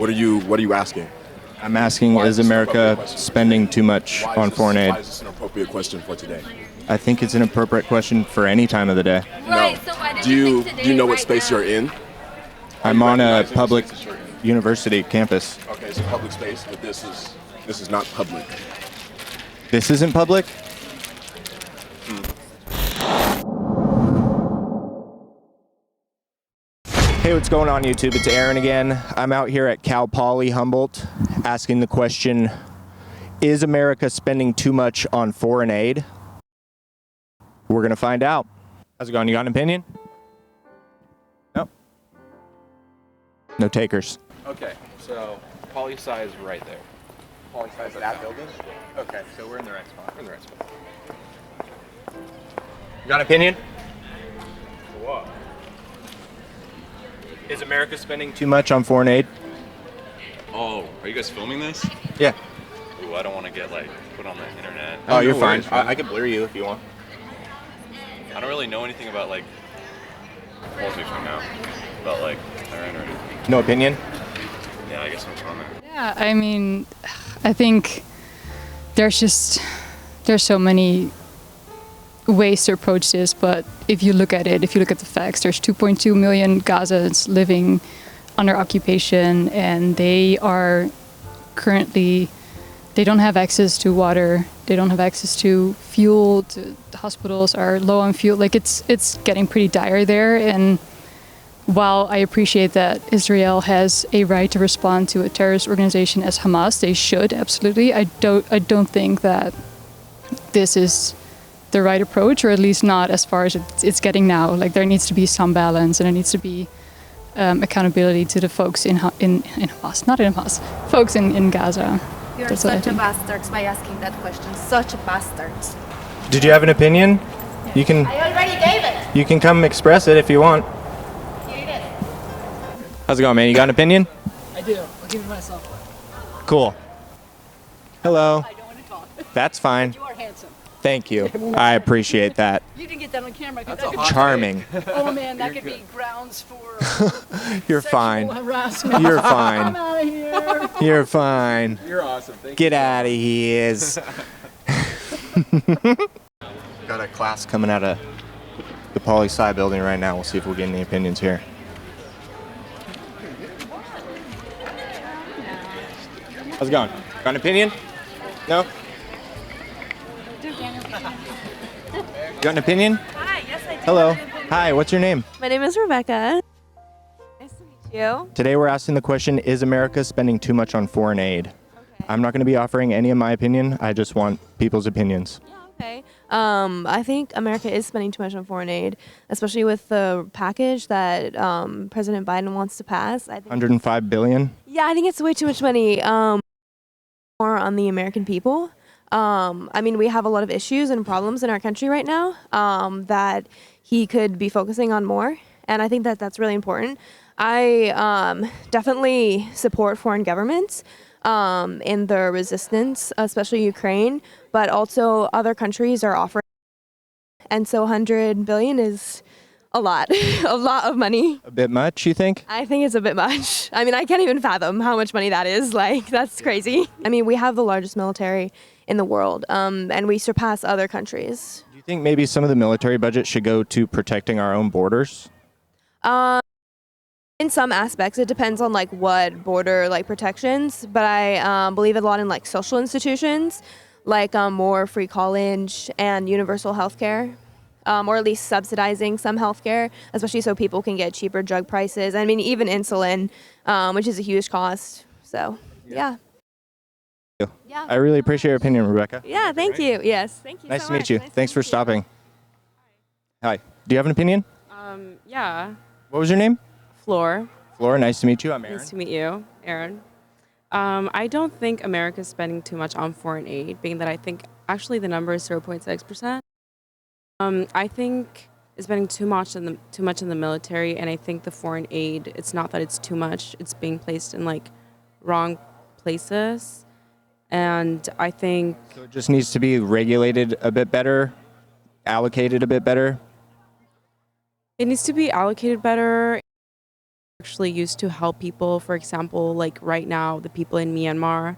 What are you asking? I'm asking, is America spending too much on foreign aid? Why is this an appropriate question for today? I think it's an appropriate question for any time of the day. Right, no. So why did you think today, do you know what space you're in? I'm on a public university campus. Okay, it's a public space, but this is not public. This isn't public? Hey, what's going on, YouTube? It's Aaron again. I'm out here at Cal Poly Humboldt asking the question, is America spending too much on foreign aid? We're going to find out. How's it going? You got an opinion? No? No takers. Okay, so poli-sci is right there. Poli-sci is that building? Okay, so we're in the right spot. We're in the right spot. You got an opinion? What? Is America spending too much on foreign aid? Oh, are you guys filming this? Yeah. Ooh, I don't want to get put on the internet. Oh, you're No fine. worries, I can blur you if you want. I don't really know anything about politics right now. About Iran or anything. No opinion? Yeah, I guess no comment. Yeah, I mean, I think there's so many ways to approach this, but if you look at the facts, there's 2.2 million Gazans living under occupation, and they don't have access to water, they don't have access to fuel, the hospitals are low on fuel. It's getting pretty dire there, and while I appreciate that Israel has a right to respond to a terrorist organization as Hamas, they should, absolutely. I don't think that this is the right approach, or at least not as far as it's getting now. There needs to be some balance, and there needs to be accountability to the folks in Hamas, not in Hamas, folks in Gaza. You're That's such a bastard by asking that question. Such a bastard. Did you have an opinion? You can. I already gave it. You can come express it if you want. Here it is. How's it going, man? You got an opinion? I do. I'll give it myself. Cool. Hello. I don't want to talk. That's fine. You are handsome. Thank you. I appreciate that. You didn't get that on camera. Charming. Oh man, that could be grounds for You're fine. harassment. You're fine. I'm out of here. You're fine. You're awesome. Thank Get out of here. Got a class coming out of the Poli-Sci building right now. We'll see if we'll get any opinions here. How's it going? Got an opinion? No? Got an opinion? Hi, yes I do. Hello. Hi, what's your name? My name is Rebecca. Nice to meet you. Today we're asking the question, is America spending too much on foreign aid? Okay. I'm not going to be offering any of my opinion. I just want people's opinions. Yeah, okay. I think America is spending too much on foreign aid, especially with the package that President Biden wants to pass. I think, 105 billion? yeah, I think it's way too much money. More on the American people. I mean, we have a lot of issues and problems in our country right now that he could be focusing on more, and I think that that's really important. I definitely support foreign governments in their resistance, especially Ukraine, but also other countries are offering, and so 100 billion is a lot, a lot of money. A bit much, you think? I think it's a bit much. I mean, I can't even fathom how much money that is. That's crazy. I mean, we have the largest military in the world, and we surpass other countries. Do you think maybe some of the military budget should go to protecting our own borders? In some aspects, it depends on what border protections, but I believe a lot in social institutions, more free college and universal health care. Or at least subsidizing some healthcare, especially so people can get cheaper drug prices. I mean, even insulin, which is a huge cost. So, yeah. Yeah. I really appreciate your opinion, Rebecca. Yeah, thank you. Yes, thank you Nice so to much. meet you. Nice to Thanks for meet you. stopping. Hi. Do you have an opinion? Yeah. What was your name? Floor. Flora, nice to meet you. I'm Aaron. Nice to meet you, Aaron. I don't think America's spending too much on foreign aid, being that I think actually the number is 0.6%. I think it's spending too much in the military, and I think the foreign aid, it's not that it's too much, it's being placed in wrong places. And I think So it just needs to be regulated a bit better, allocated a bit better. it needs to be allocated better. actually used to help people. For example, like right now, the people in Myanmar,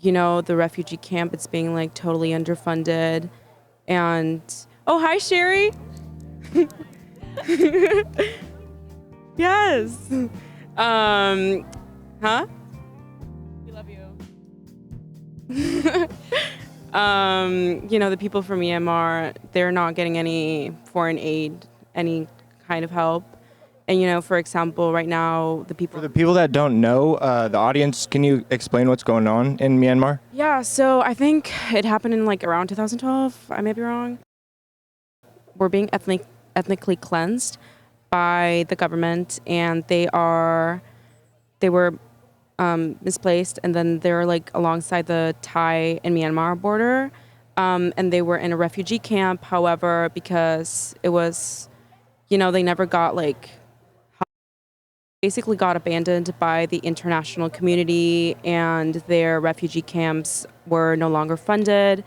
you know, the refugee camp, it's being like totally underfunded. And oh, hi, Sherry. Yes. Huh? We love you. You know, the people from Myanmar, they're not getting any foreign aid, any kind of help. And, you know, for example, right now, the people... For the people that don't know, the audience, can you explain what's going on in Myanmar? Yeah, so I think it happened in like around 2012. I may be wrong. We're being ethnically cleansed by the government, and they were misplaced, and then they're like alongside the Thai and Myanmar border, and they were in a refugee camp. However, because it was, you know, they never got like, basically got abandoned by the international community, and their refugee camps were no longer funded.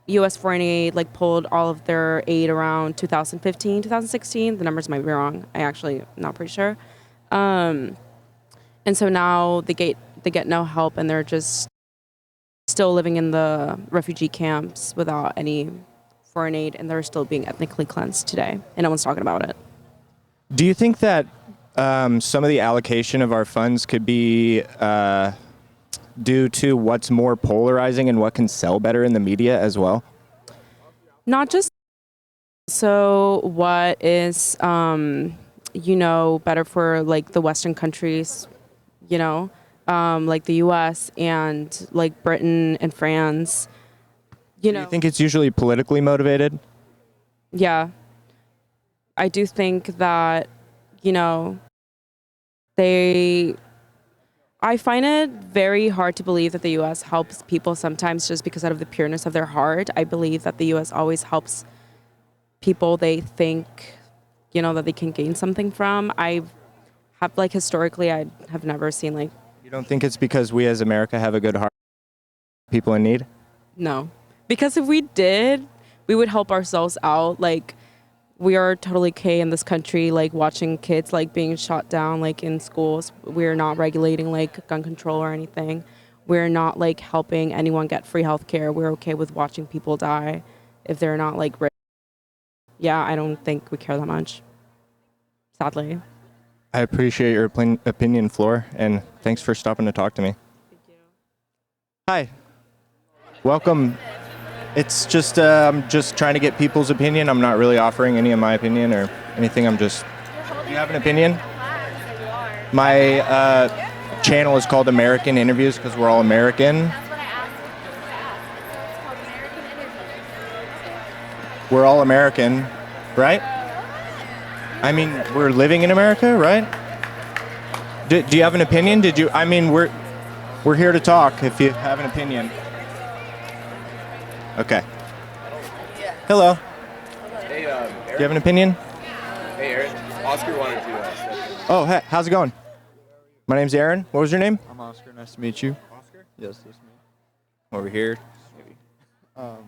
U.S. foreign aid like pulled all of their aid around 2015, 2016. The numbers might be wrong. I actually not pretty sure. And so now they get no help, and they're just still living in the refugee camps without any foreign aid, and they're still being ethnically cleansed today, and no one's talking about it. Do you think that some of the allocation of our funds could be due to what's more polarizing and what can sell better in the media as well? Not just so what is you know, better for like the Western countries, you know, like the US and like Britain and France, you know. Do you think it's usually politically motivated? Yeah. I do think that, you know, I find it very hard to believe that the U.S. helps people sometimes just because out of the pureness of their heart. I believe that the U.S. always helps people they think, you know, that they can gain something from. I have, like, historically, I have never seen, like... You don't think it's because we as America have a good heart for people in need? No. Because if we did, we would help ourselves out. Like, we are totally okay in this country, like watching kids like being shot down like in schools. We're not regulating like gun control or anything. We're not like helping anyone get free healthcare. We're okay with watching people die if they're not like rich. Yeah, I don't think we care that much, sadly. I appreciate your opinion, Floor, and thanks for stopping to talk to me. Thank you. Hi. Welcome. It's just, I'm just trying to get people's opinion. I'm not really offering any of my opinion or anything. Do you have an opinion? My channel is called American Interviews because we're all American. That's what I asked. It's called American Interviews. We're all American, right? I mean, we're living in America, right? Do you have an opinion? We're here to talk if you have an opinion. Okay. Hello. Hey, Do you have an opinion? Hey, Aaron. Oscar wanted to step in. Oh, hey, how's it going? My name's Aaron. What was your name? I'm Oscar. Nice to meet you. Oscar? Yes, that's me. Over here. All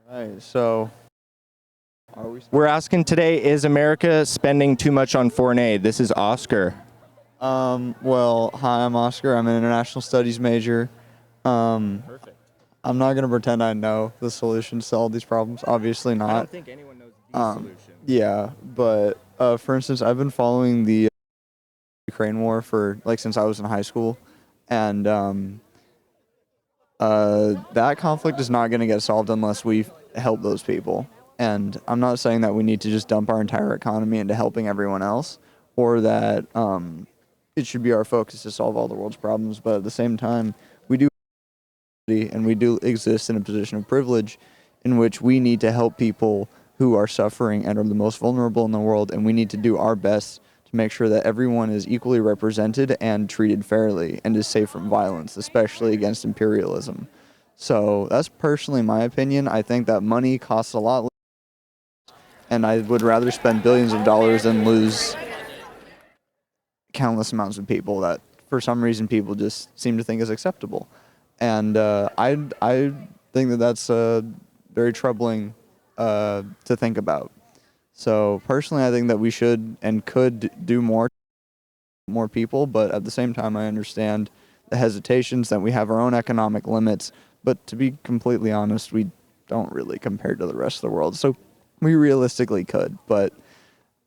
right. So, We're asking today, is America spending too much on foreign aid? This is Oscar. Well, hi, I'm Oscar. I'm an international studies major. Perfect. I'm not going to pretend I know the solutions to all these problems. Obviously not. I don't think anyone knows the solution. Yeah, but for instance, I've been following the Ukraine war for like since I was in high school, and that conflict is not going to get solved unless we help those people. And I'm not saying that we need to just dump our entire economy into helping everyone else, or that it should be our focus to solve all the world's problems. But at the same time, we do exist in a position of privilege in which we need to help people who are suffering and are the most vulnerable in the world, and we need to do our best to make sure that everyone is equally represented and treated fairly and is safe from violence, especially against imperialism. So that's personally my opinion. I think that money costs a lot less, and I would rather spend billions of dollars than lose countless amounts of people that for some reason people just seem to think is acceptable. And I think that that's very troubling to think about. So personally, I think that we should and could do more more people, but at the same time, I understand the hesitations that we have our own economic limits. But to be completely honest, we don't really compare to the rest of the world. So we realistically could. But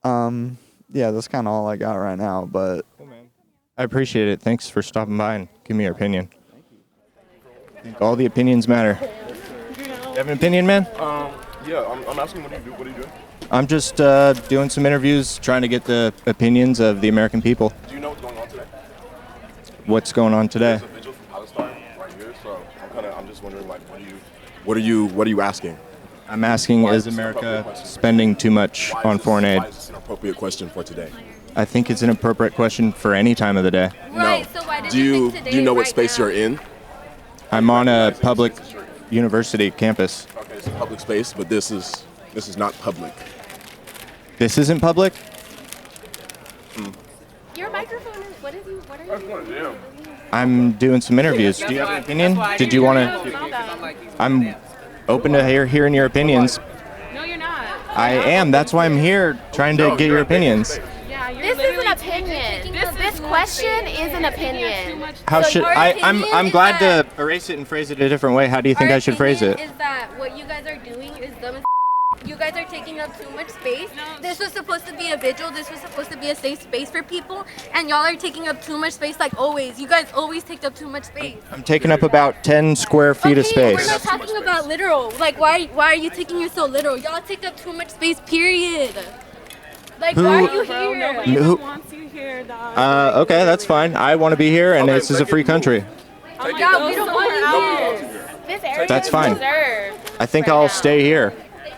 yeah, that's kind of all I got right now. But I appreciate it. Thanks for stopping by and giving me your opinion. I think all the opinions matter. You have an opinion, man? Yeah, I'm asking what do you do? What are you doing? I'm just doing some interviews, trying to get the opinions of the American people. Do you know what's going on today? What's going on today? There's a vigil for Palestine right here, so I'm just wondering, like, what are you asking? I'm asking, Why is this an appropriate America question? spending too much on foreign aid? Why is this an appropriate question for today? I think it's an appropriate question for any time of the day. Right, No. so why did Do you pick today do you know what right space now? you're in? I'm on a public university campus. Okay, it's a public space, but this is not public. This isn't public? Your microphone is, what are you? I'm doing some interviews. Do you have an opinion? Did you want to? I'm open to hearing your opinions. No, you're not. I am. That's why I'm here, trying to get your opinions. Yeah, you're This is literally an opinion. This is question is an opinion. How So should your I'm opinion is glad that- to erase it and phrase it a different way. How do you think Our I should phrase it? opinion is that what you guys are doing is dumb as you guys are taking up too much space. This was supposed to be a vigil. This was supposed to be a safe space for people, and y'all are taking up too much space like always. You guys always take up too much space. I'm taking up about 10 square feet of Okay, we're space. not talking about literal. Like, why are you taking it so literal? Y'all take up too much space, period. Like, Who- why are you Bro, here? nobody Who- wants you here, dog. Okay, that's fine. I want to be here, and this is a free country. God, we don't want you here. This area That's is fine. reserved. I think right I'll now. stay here.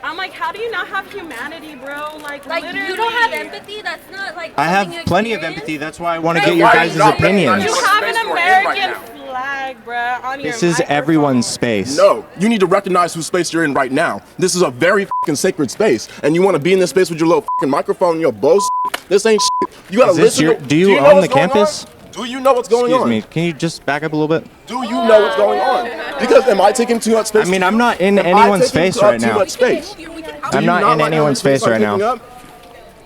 I'm like, how do you not have humanity, bro? Like literally. You don't have empathy. That's not like. I have something you plenty of experience. empathy. That's why I want to get your guys' opinions. You have an American flag, bro, on your This is microphone. everyone's space. No, you need to recognize whose space you're in right now. This is a very fucking sacred space, and you want to be in this space with your little fucking microphone and your bullshit. This ain't shit. You gotta Is this listen. your- to, do you know own what's the going campus? on? Do you know what's going Excuse on? me. Can you just back up a little bit? Do you know what's going on? Because am I taking too much space? I mean, to I'm you? not in Am I anyone's taking face up right too now. much space? Do I'm you not in like anyone's how much face space right I'm now. taking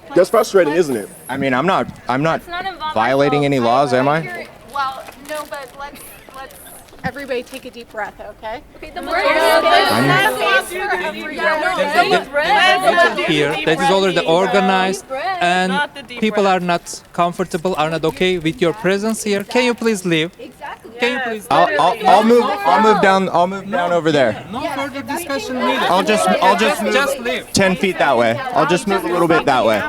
up? That's frustrating, isn't it? I mean, I'm not It's not involved violating any laws, am I? Well, no, but let's everybody take a deep breath, okay? Okay, the Here that is already organized and people are not comfortable, are not okay with your presence here. Can you please leave? Can you please? I'll move down over there. No further discussion needed. I'll just move Just leave. 10 feet that way. I'll just move a little bit that way.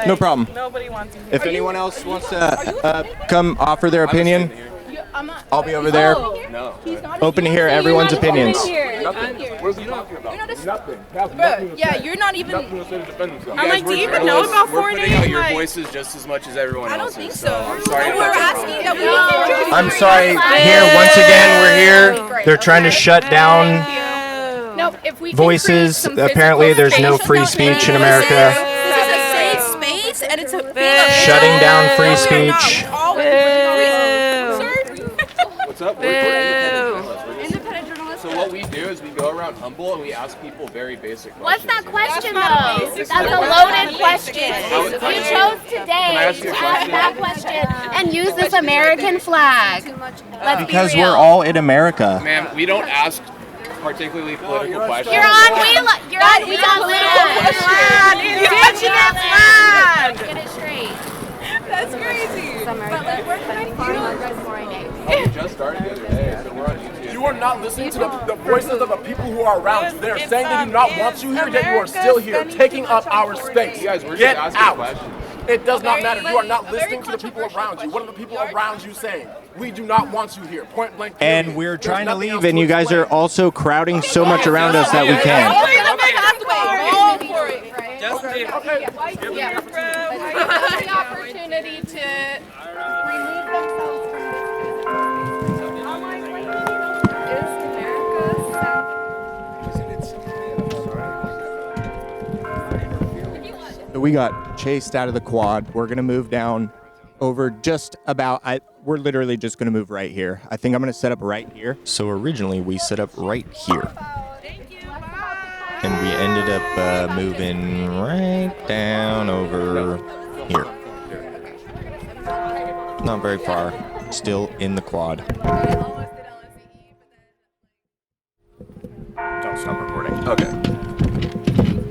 No problem. Nobody wants you. If anyone else wants to come offer their opinion, I'll be over there. No. Open to hear everyone's opinions. What is he talking about? Nothing. Yeah, you're not even. Nothing to say to defend himself. I'm like, do you even know about We're foreign putting out aid? your Like, voices just as much as everyone I don't else's. think so. I'm sorry. if We're that's asking that we. I'm sorry. Here, once again, we're here. They're trying to shut down No, if we voices. Apparently, there's no free speech in America. This is a safe space, and it's a Shutting down free speech. What's up? We're independent journalists. So what we do is we go around Humboldt and we ask people very basic What's questions. that question though? That's a loaded question. We chose today ask you to a ask that question and use this American flag. Let's Because be real. we're all in America. Ma'am, we don't ask particularly political questions. You're on We Land. Indigenous land. Get it straight. That's crazy. But like, where can I find foreign aid? We just started the other day, so we're on YouTube. You are not listening to the voices of the people who are around you. They're saying they do not want you here, yet you are still here, taking up our space. You guys, we're Get just asking out. questions. It does not matter. You are not listening to the people around you. What are the people around you saying? We do not want you here. Point blank. And period. we're There's trying to nothing leave, else and you guys are explain. also crowding so much around us that we can't. Just leave. The opportunity to remove themselves from this. I'm like, is America We got chased out of the quad. We're gonna move down over just about. We're literally just gonna move right here. I think I'm gonna set up right here. So originally we set up right here, and we ended up moving right down over here. Not very far. Still in the quad. Don't stop recording. Okay.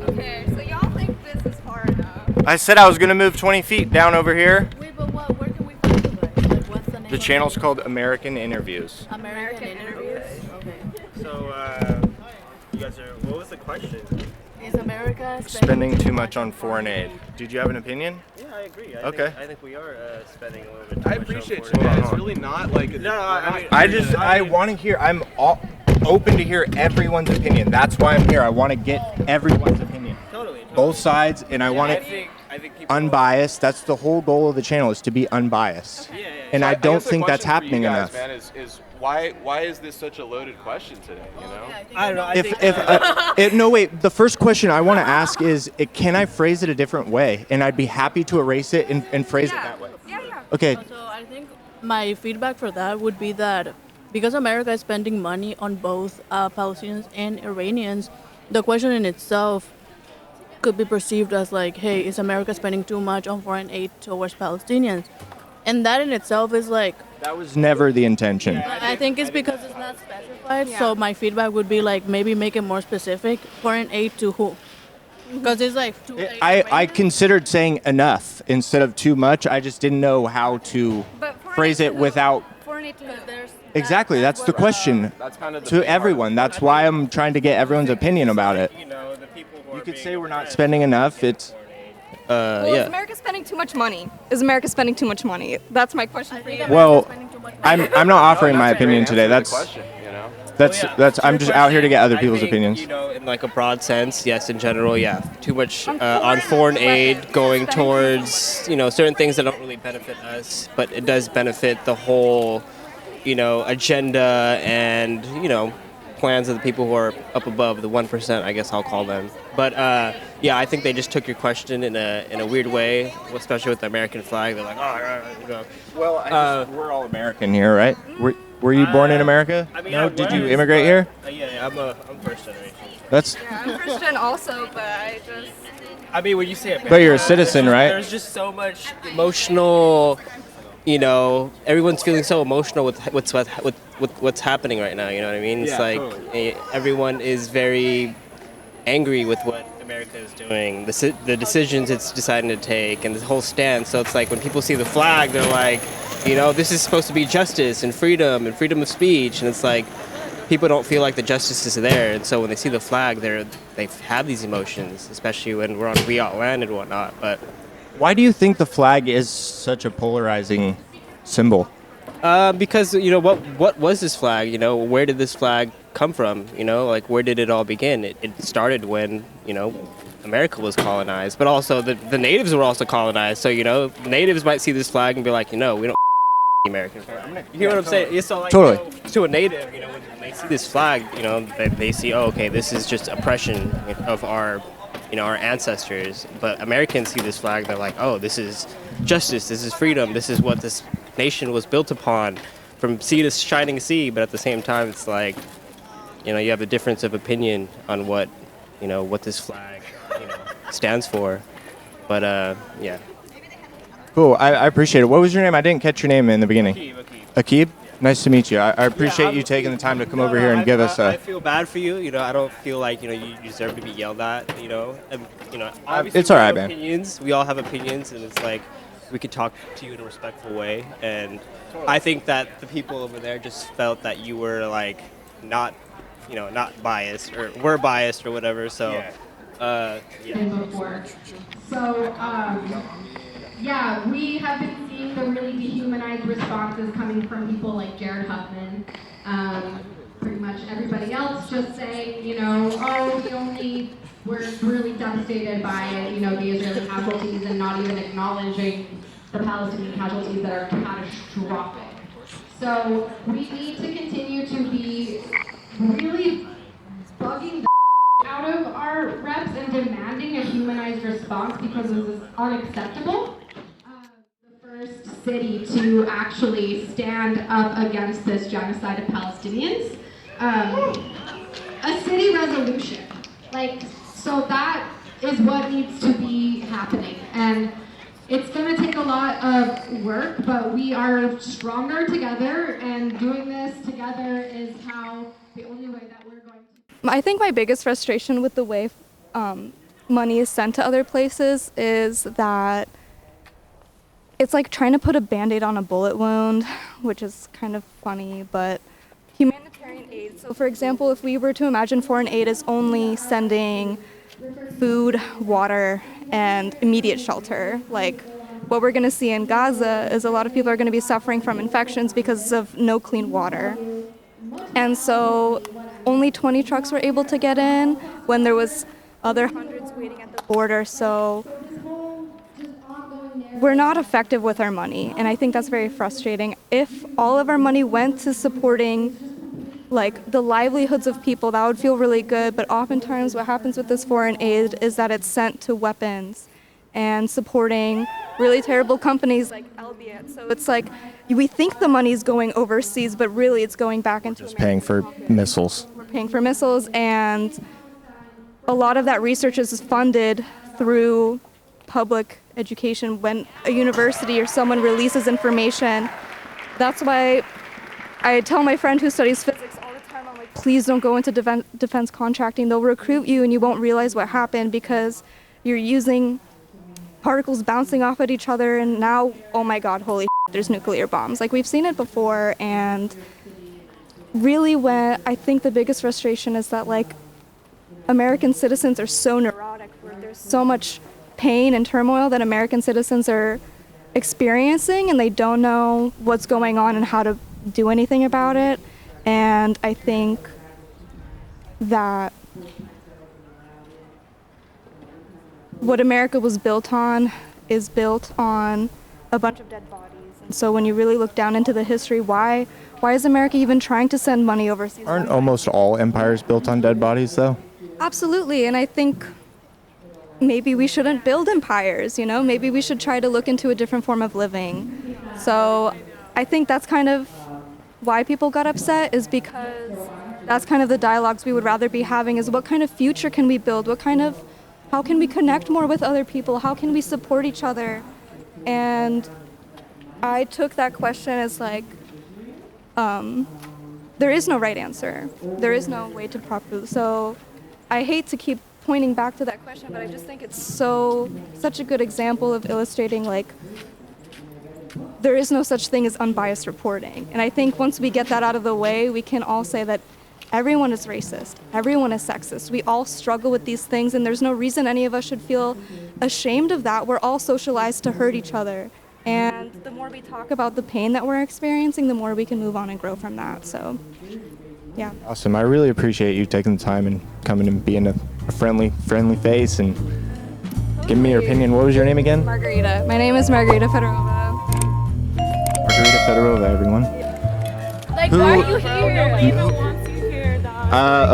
Okay, so y'all think this is far enough? I said I was gonna move 20 feet down over here. Wait, but what? Where can we find you guys? Like, what's the name? The channel's called American Interviews. American Interviews. Okay. So, you guys are. What was the question? Is America Spending too much on foreign aid. Did you have an opinion? Yeah, I agree. Okay. I think we are spending a little bit too much. I appreciate on you foreign guys. aid. It's really not like. I want to hear. I'm open to hear everyone's opinion. That's why I'm here. I want to get everyone's opinion. Totally. Both sides, and I want I it think people unbiased. That's the whole goal of the channel, is to be unbiased. And I don't think that's happening enough. Man, is why is this such a loaded question today? You know. I don't know. No, wait. The first question I want to ask is, can I phrase it a different way? And I'd be happy to erase it and phrase it that way. Okay. So I think my feedback for that would be that because America is spending money on both Palestinians and Iranians, the question in itself could be perceived as like, hey, is America spending too much on foreign aid towards Palestinians? And that in itself is like... That was never the intention. I think it's because it's not specified, so my feedback would be like, maybe make it more specific. Foreign aid to who? Because it's like... I considered saying enough instead of too much. I just didn't know how to phrase it without... Foreign aid to Exactly, that's the question to everyone. That's why I'm trying to get everyone's opinion about it. You could say we're not spending enough. It's... Is America spending too much money? Is America spending too much money? That's my question for you. Well, I'm not offering my opinion today. That's I'm just out here to get other people's opinions. You know, in like a broad sense, yes. In general, yeah, too much on foreign aid going towards certain things that don't really benefit us, but it does benefit the whole agenda and plans of the people who are up above the 1%. I guess I'll call them. But yeah, I think they just took your question in a weird way, especially with the American flag. They're like, oh, well, we're all American here, right? Were you born in America? I mean, no, did you immigrate here? Yeah, I'm first generation. That's. I'm Christian also, but I just. I mean, when you say America, but you're a citizen, right? There's just so much emotional. Everyone's feeling so emotional with what's happening right now. You know what I mean? It's totally. Everyone is very angry with what America is doing, the decisions it's deciding to take, and the whole stance. So it's like when people see the flag, they're like, this is supposed to be justice and freedom of speech, and it's like people don't feel like the justice is there, and so when they see the flag, they have these emotions, especially when we're on We Out Land and whatnot. But why do you think the flag is such a polarizing symbol? Because what was this flag? Where did this flag come from? Where did it all begin? It started when America was colonized, but also the natives were also colonized. So natives might see this flag and be like, we don't American flag. You hear what I'm saying? Yeah, so totally. To a native, when they see this flag, they see, oh, okay, this is just oppression of our our ancestors. But Americans see this flag, they're like, oh, this is justice, this is freedom, this is what this nation was built upon, from sea to shining sea. But at the same time, it's like, you have a difference of opinion on what, what this flag, stands for. But yeah. Cool, I appreciate it. What was your name? I didn't catch your name in the beginning. Akib? Nice to meet you. I appreciate you taking the time to come over here and give us a... I feel bad for you. I don't feel like, you deserve to be yelled at, And, obviously it's all right, man. We all have opinions, and it's like we could talk to you in a respectful way. And I think that the people over there just felt that you were, like, not biased, or were biased or whatever. So, yeah. Yeah, we have been seeing the really dehumanized responses coming from people like Jared Huffman. Pretty much everybody else just saying, we're really devastated by, the Israeli casualties, and not even acknowledging the Palestinian casualties that are catastrophic. So we need to continue to be really bugging the out of our reps and demanding a humanized response, because this is unacceptable. First city to actually stand up against this genocide of Palestinians. A city resolution. So that is what needs to be happening. And It's going to take a lot of work, but we are stronger together, and doing this together is the only way that we're going to. I think my biggest frustration with the way money is sent to other places is that it's like trying to put a Band-Aid on a bullet wound, which is kind of funny, but humanitarian aid. So for example, if we were to imagine foreign aid is only sending food, water, and immediate shelter, like what we're going to see in Gaza is a lot of people are going to be suffering from infections because of no clean water. And so only 20 trucks were able to get in when there was other hundreds waiting at the border. So we're not effective with our money, and I think that's very frustrating. If all of our money went to supporting like the livelihoods of people, that would feel really good, but oftentimes what happens with this foreign aid is that it's sent to weapons and supporting really terrible companies like Albiet. So it's like we think the money's going overseas, but really it's going back into Just paying for missiles. We're paying for missiles, and a lot of that research is funded through public education. When a university or someone releases information, that's why I tell my friend who studies physics all the time, I'm like, please don't go into defense contracting. They'll recruit you and you won't realize what happened because you're using particles bouncing off at each other, and now, oh my God, holy shit, there's nuclear bombs. Like, we've seen it before, and really when I think the biggest frustration is that, like, American citizens are so neurotic, where there's so much pain and turmoil that American citizens are experiencing, and they don't know what's going on and how to do anything about it. And I think that what America was built on is built on a bunch of dead bodies. And so when you really look down into the history, why is America even trying to send money overseas? Aren't almost all empires built on dead bodies, though? Absolutely, and I think maybe we shouldn't build empires, you know? Maybe we should try to look into a different form of living. So I think that's kind of why people got upset, is because that's kind of the dialogues we would rather be having, is what kind of future can we build? How can we connect more with other people? How can we support each other? And I took that question as like, there is no right answer. There is no way to properly. So I hate to keep pointing back to that question, but I just think it's such a good example of illustrating, like, there is no such thing as unbiased reporting. And I think once we get that out of the way, we can all say that everyone is racist, everyone is sexist. We all struggle with these things, and there's no reason any of us should feel ashamed of that. We're all socialized to hurt each other. And the more we talk about the pain that we're experiencing, the more we can move on and grow from that. So, yeah. Awesome. I really appreciate you taking the time and coming and being a friendly face and giving me your opinion. What was your name again? Margarita. My name is Margarita Fedorova. Margarita Fedorova, everyone. Like, why are you here?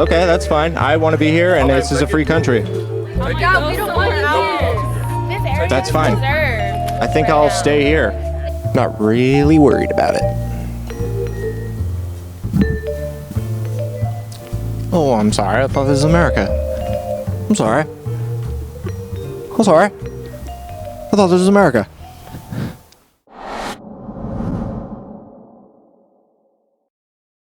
Okay, that's fine. I want to be here, and this is a free country. Yeah, we don't want you. This area That's fine. is reserved. I think I'll stay here. Not really worried about it. Oh, I'm sorry. I thought this was America. I'm sorry. I thought this was America.